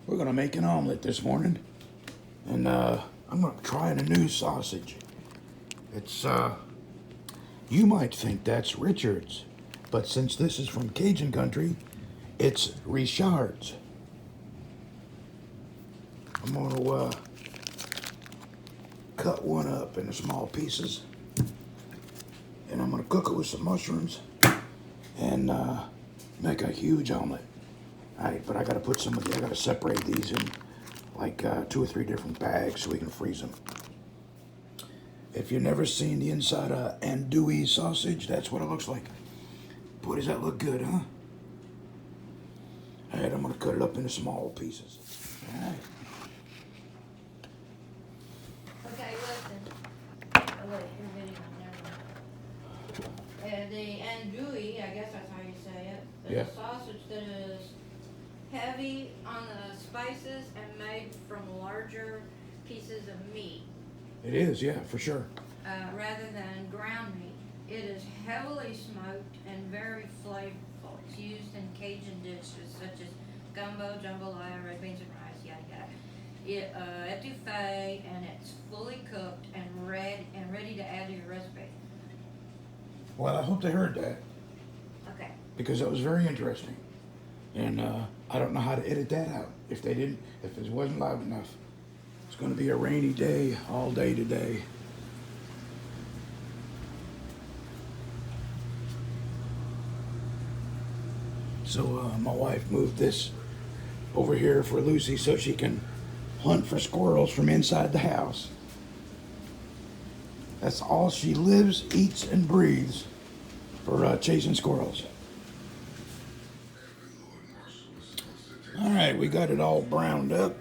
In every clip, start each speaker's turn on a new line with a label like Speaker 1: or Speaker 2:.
Speaker 1: We're gonna make an omelet this morning, and I'm gonna try a new sausage. It's you might think that's Richard's, but since this is from Cajun country, it's Richard's. I'm gonna cut one up into small pieces, and I'm gonna cook it with some mushrooms and make a huge omelet. Alright, but I gotta separate these in like 2 or 3 different bags so we can freeze them. If you've never seen the inside of Andouille sausage, that's what it looks like. Boy, does that look good, huh? Alright, I'm gonna cut it up into small pieces. Alright.
Speaker 2: Okay, listen. Oh wait, you're video, never mind. The andouille, I guess that's how you say it, is
Speaker 1: Yeah.
Speaker 2: a sausage that is heavy on the spices and made from larger pieces of meat.
Speaker 1: It is, yeah, for sure.
Speaker 2: Rather than ground meat. It is heavily smoked and very flavorful. It's used in Cajun dishes such as gumbo, jambalaya, red beans and rice, yada yada. Etouffee, and it's fully cooked and ready to add to your recipe.
Speaker 1: Well, I hope they heard that,
Speaker 2: Okay.
Speaker 1: because that was very interesting. And I don't know how to edit that out if it wasn't loud enough. It's going to be a rainy day all day today. So my wife moved this over here for Lucy so she can hunt for squirrels from inside the house. That's all she lives, eats, and breathes, for chasing squirrels. All right, we got it all browned up.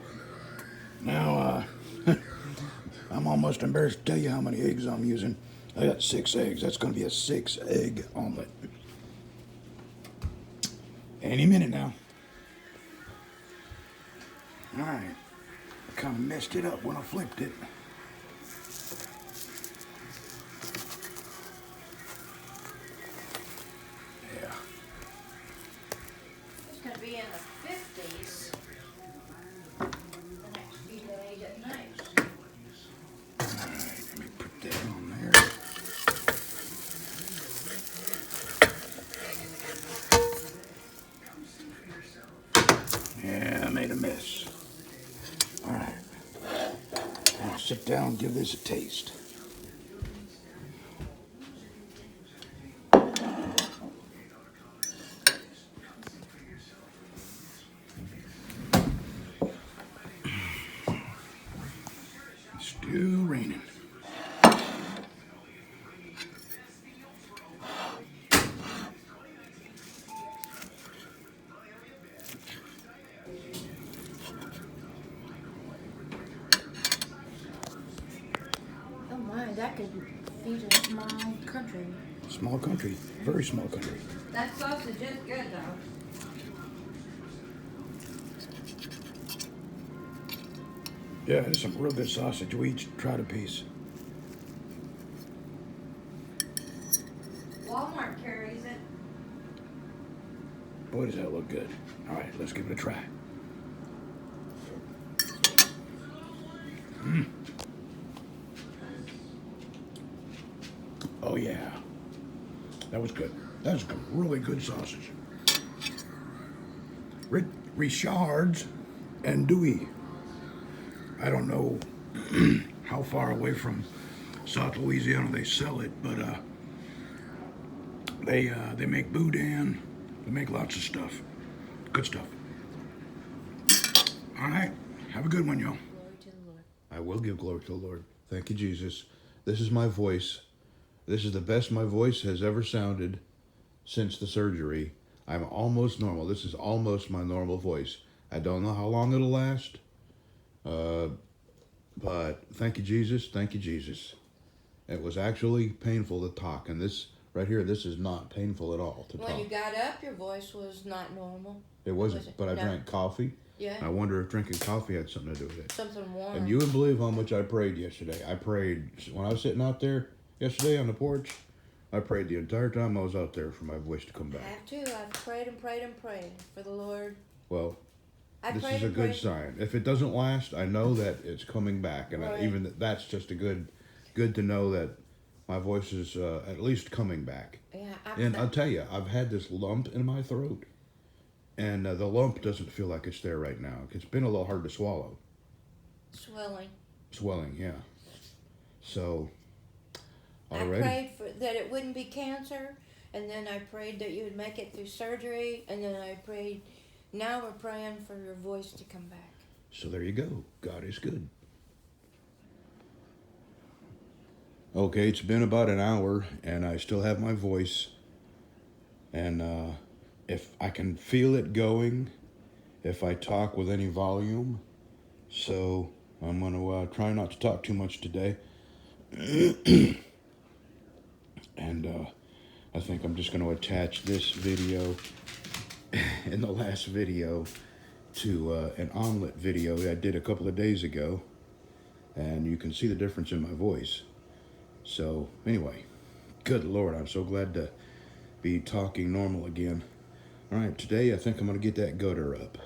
Speaker 1: Now, I'm almost embarrassed to tell you how many eggs I'm using. I got 6 eggs. That's going to be a 6-egg omelet. Any minute now. All right. I kind of messed it up when I flipped it. Yeah.
Speaker 2: It's going to be in the 50s the next few days at night.
Speaker 1: All right, let me put that on there. Yeah, I made a mess. All right. Now sit down and give this a taste. Still raining.
Speaker 2: Oh my, that could feed a small country.
Speaker 1: Small country, very small country.
Speaker 2: That sausage is good though.
Speaker 1: Yeah, it's some real good sausage. We each tried a piece.
Speaker 2: Walmart carries it.
Speaker 1: Boy, does that look good. All right, let's give it a try. Oh, yeah. That was good. That was really good sausage. Richard's Andouille. I don't know how far away from South Louisiana they sell it, but they make boudin. They make lots of stuff. Good stuff. All right. Have a good one, y'all.
Speaker 2: Glory to the Lord.
Speaker 3: I will give glory to the Lord. Thank you, Jesus. This is my voice. This is the best my voice has ever sounded since the surgery. I'm almost normal. This is almost my normal voice. I don't know how long it'll last. But thank you, Jesus. Thank you, Jesus. It was actually painful to talk. And this right here, this is not painful at all to
Speaker 2: When
Speaker 3: talk.
Speaker 2: you got up, your voice was not normal.
Speaker 3: It wasn't,
Speaker 2: Was it?
Speaker 3: but I
Speaker 2: No.
Speaker 3: drank coffee.
Speaker 2: Yeah.
Speaker 3: I wonder if drinking coffee had something to do with it.
Speaker 2: Something warm.
Speaker 3: And you would believe how much I prayed yesterday. I prayed when I was sitting out there yesterday on the porch. I prayed the entire time I was out there for my voice to come
Speaker 2: I
Speaker 3: back.
Speaker 2: have too. I've prayed and prayed and prayed for the Lord.
Speaker 3: Well, This
Speaker 2: pray
Speaker 3: is a
Speaker 2: and
Speaker 3: good
Speaker 2: pray.
Speaker 3: sign. If it doesn't last, I know that it's coming back, and
Speaker 2: Right.
Speaker 3: even that's just a good to know that my voice is at least coming back.
Speaker 2: Yeah,
Speaker 3: And I'll tell you, I've had this lump in my throat, and the lump doesn't feel like it's there right now. It's been a little hard to swallow. Swelling, yeah. So,
Speaker 2: I
Speaker 3: already.
Speaker 2: prayed for that it wouldn't be cancer, and then I prayed that you would make it through surgery, and then I prayed. Now we're praying for your voice to come back.
Speaker 3: So there you go. God is good. Okay, it's been about an hour, and I still have my voice. And if I can feel it going, if I talk with any volume, so I'm going to try not to talk too much today. And I think I'm just going to attach this video in the last video to an omelet video that I did a couple of days ago, and you can see the difference in my voice. So anyway, good Lord, I'm so glad to be talking normal again. All right, today I think I'm going to get that gutter up.